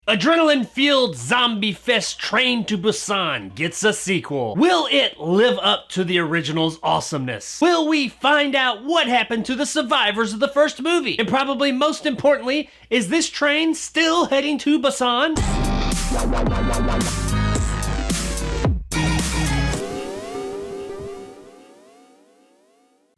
Adrenaline-fueled zombie fest Train to Busan gets a sequel. Will it live up to the original's awesomeness? Will we find out what happened to the survivors of the first movie? And probably most importantly, is this train still heading to Busan?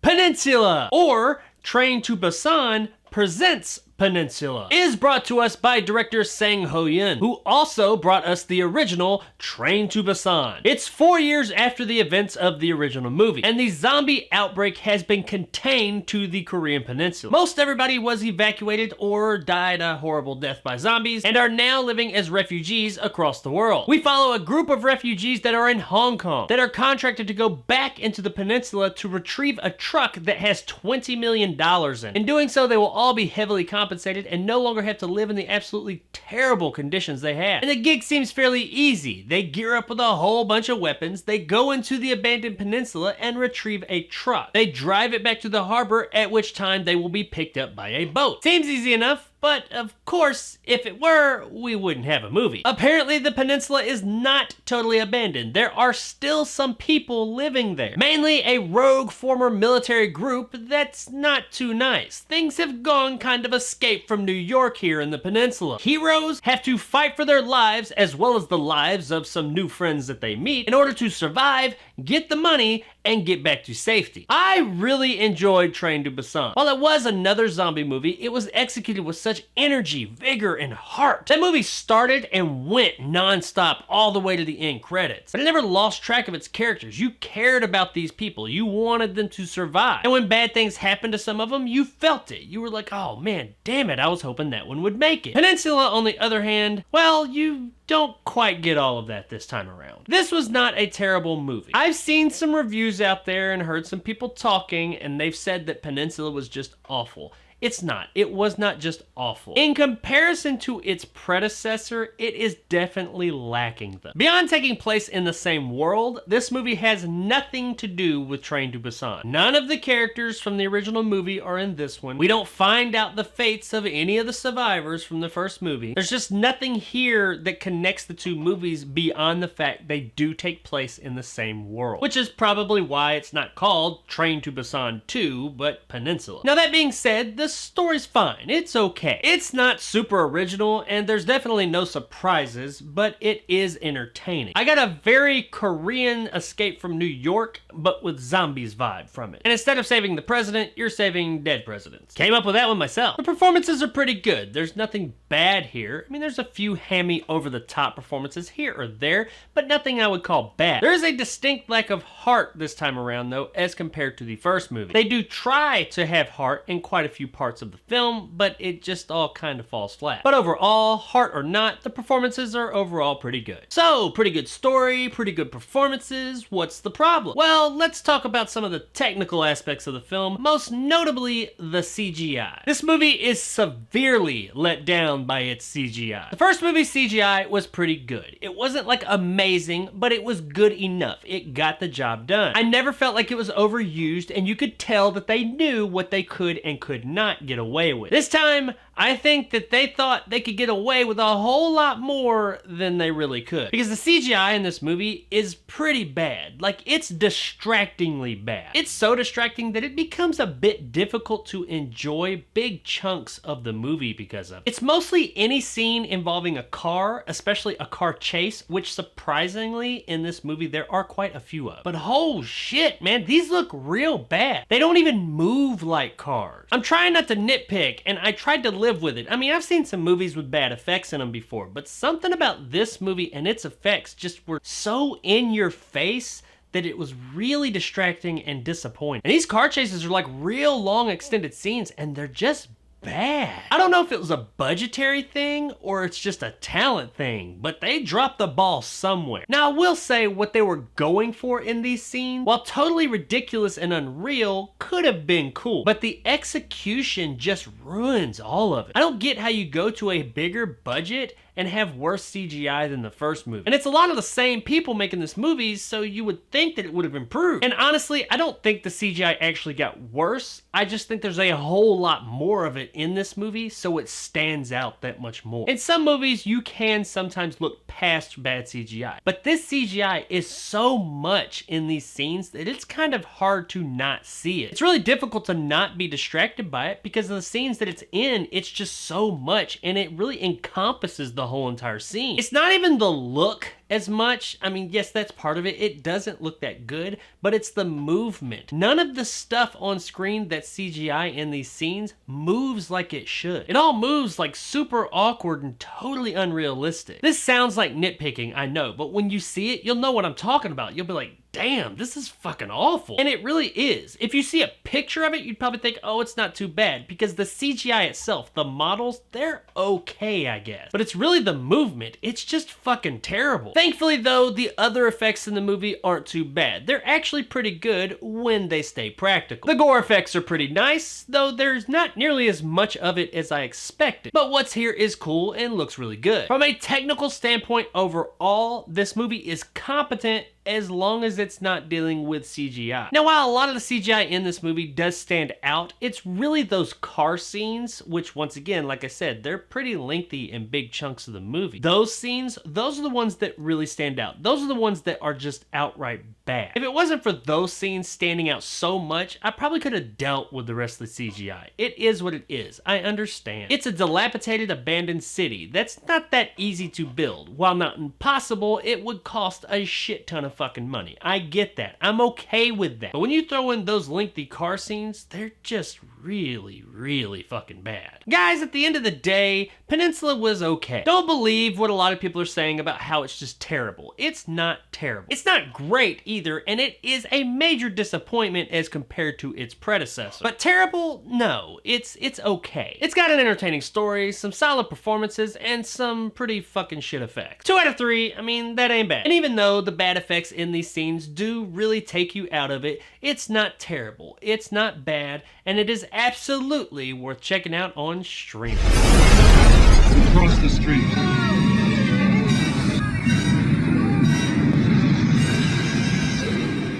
Peninsula, or Train to Busan presents Peninsula, is brought to us by director Sang Ho-yeon, who also brought us the original Train to Busan. It's 4 years after the events of the original movie, and the zombie outbreak has been contained to the Korean peninsula. Most everybody was evacuated or died a horrible death by zombies, and are now living as refugees across the world. We follow a group of refugees that are in Hong Kong, that are contracted to go back into the peninsula to retrieve a truck that has $20 million in it. In doing so, they will all be heavily compensated and no longer have to live in the absolutely terrible conditions they have. And the gig seems fairly easy. They gear up with a whole bunch of weapons, they go into the abandoned peninsula and retrieve a truck. They drive it back to the harbor, at which time they will be picked up by a boat. Seems easy enough. But of course, if it were, we wouldn't have a movie. Apparently, the peninsula is not totally abandoned. There are still some people living there. Mainly a rogue former military group that's not too nice. Things have gone kind of escape from New York here in the peninsula. Heroes have to fight for their lives as well as the lives of some new friends that they meet in order to survive, get the money, and get back to safety. I really enjoyed Train to Busan. While it was another zombie movie, it was executed with such energy, vigor, and heart. That movie started and went non-stop all the way to the end credits. But it never lost track of its characters. You cared about these people. You wanted them to survive. And when bad things happened to some of them, you felt it. You were like, oh man, damn it, I was hoping that one would make it. Peninsula, on the other hand, well, you don't quite get all of that this time around. This was not a terrible movie. I've seen some reviews out there and heard some people talking, and they've said that Peninsula was just awful. It's not. It was not just awful. In comparison to its predecessor, it is definitely lacking though. Beyond taking place in the same world, this movie has nothing to do with Train to Busan. None of the characters from the original movie are in this one. We don't find out the fates of any of the survivors from the first movie. There's just nothing here that connects the two movies beyond the fact they do take place in the same world, which is probably why it's not called Train to Busan 2, but Peninsula. Now that being said, the story's fine. It's okay. It's not super original, and there's definitely no surprises, but it is entertaining. I got a very Korean Escape from New York, but with zombies vibe from it. And instead of saving the president, you're saving dead presidents. Came up with that one myself. The performances are pretty good. There's nothing bad here. I mean, there's a few hammy over-the-top performances here or there, but nothing I would call bad. There is a distinct lack of heart this time around, though, as compared to the first movie. They do try to have heart in quite a few parts of the film, but it just all kind of falls flat. But overall, heart or not, the performances are overall pretty good. So, pretty good story, pretty good performances. What's the problem? Well, let's talk about some of the technical aspects of the film, most notably the CGI. This movie is severely let down by its CGI. The first movie's CGI was pretty good. It wasn't like amazing, but it was good enough. It got the job done. I never felt like it was overused, and you could tell that they knew what they could and could not get away with. This time, I think that they thought they could get away with a whole lot more than they really could. Because the CGI in this movie is pretty bad. Like, it's distractingly bad. It's so distracting that it becomes a bit difficult to enjoy big chunks of the movie because of it. It's mostly any scene involving a car, especially a car chase, which surprisingly in this movie there are quite a few of. But oh shit, man, these look real bad. They don't even move like cars. I'm trying not to nitpick, and I tried to live with it. I mean, I've seen some movies with bad effects in them before, but something about this movie and its effects just were so in your face that it was really distracting and disappointing. And these car chases are like real long extended scenes, and they're just bad. I don't know if it was a budgetary thing or it's just a talent thing, but they dropped the ball somewhere. Now, I will say what they were going for in these scenes, while totally ridiculous and unreal, could have been cool, but the execution just ruins all of it. I don't get how you go to a bigger budget and have worse CGI than the first movie. And it's a lot of the same people making this movie, so you would think that it would have improved. And honestly, I don't think the CGI actually got worse. I just think there's a whole lot more of it in this movie, so it stands out that much more. In some movies, you can sometimes look past bad CGI, but this CGI is so much in these scenes that it's kind of hard to not see it. It's really difficult to not be distracted by it because of the scenes that it's in, it's just so much, and it really encompasses the whole entire scene. It's not even the look as much. I mean, yes, that's part of it. It doesn't look that good, but it's the movement. None of the stuff on screen that's CGI in these scenes moves like it should. It all moves like super awkward and totally unrealistic. This sounds like nitpicking, I know, but when you see it, you'll know what I'm talking about. You'll be like, damn, this is fucking awful. And it really is. If you see a picture of it, you'd probably think, oh, it's not too bad, because the CGI itself, the models, they're okay, I guess. But it's really the movement. It's just fucking terrible. Thankfully, though, the other effects in the movie aren't too bad. They're actually pretty good when they stay practical. The gore effects are pretty nice, though there's not nearly as much of it as I expected. But what's here is cool and looks really good. From a technical standpoint overall, this movie is competent as long as it's not dealing with CGI. Now, while a lot of the CGI in this movie does stand out, it's really those car scenes, which once again, like I said, they're pretty lengthy in big chunks of the movie. Those scenes, those are the ones that really stand out. Those are the ones that are just outright bad. If it wasn't for those scenes standing out so much, I probably could have dealt with the rest of the CGI. It is what it is. I understand. It's a dilapidated, abandoned city. That's not that easy to build. While not impossible, it would cost a shit ton of fucking money. I get that. I'm okay with that. But when you throw in those lengthy car scenes, they're just really, really fucking bad. Guys, at the end of the day, Peninsula was okay. Don't believe what a lot of people are saying about how it's just terrible. It's not terrible. It's not great either, and it is a major disappointment as compared to its predecessor. But terrible? No. It's okay. It's got an entertaining story, some solid performances, and some pretty fucking shit effects. 2 out of 3, I mean, that ain't bad. And even though the bad effects in these scenes do really take you out of it, it's not terrible. It's not bad, and it is absolutely worth checking out on streaming. Across the street.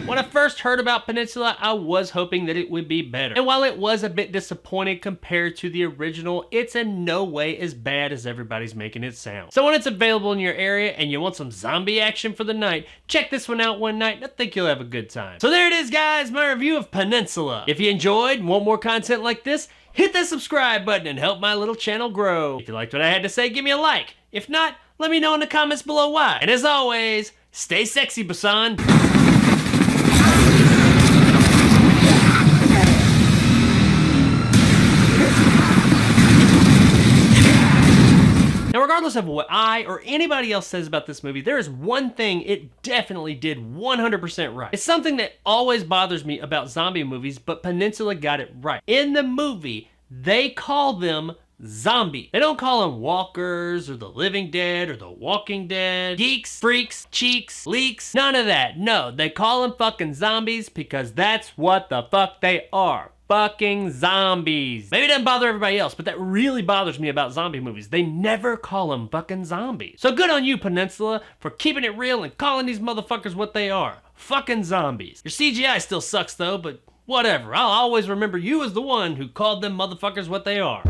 When I first heard about Peninsula, I was hoping that it would be better. And while it was a bit disappointing compared to the original, it's in no way as bad as everybody's making it sound. So when it's available in your area and you want some zombie action for the night, check this one out one night and I think you'll have a good time. So there it is, guys, my review of Peninsula. If you enjoyed and want more content like this, hit that subscribe button and help my little channel grow. If you liked what I had to say, give me a like. If not, let me know in the comments below why. And as always, stay sexy, Busan. Now, regardless of what I or anybody else says about this movie, there is one thing it definitely did 100% right. It's something that always bothers me about zombie movies, but Peninsula got it right. In the movie, they call them zombies. They don't call them walkers or the living dead or the walking dead, geeks, freaks, cheeks, leaks, none of that. No, they call them fucking zombies because that's what the fuck they are. Fucking zombies. Maybe it doesn't bother everybody else, but that really bothers me about zombie movies. They never call them fucking zombies. So good on you, Peninsula, for keeping it real and calling these motherfuckers what they are. Fucking zombies. Your CGI still sucks though, but whatever. I'll always remember you as the one who called them motherfuckers what they are.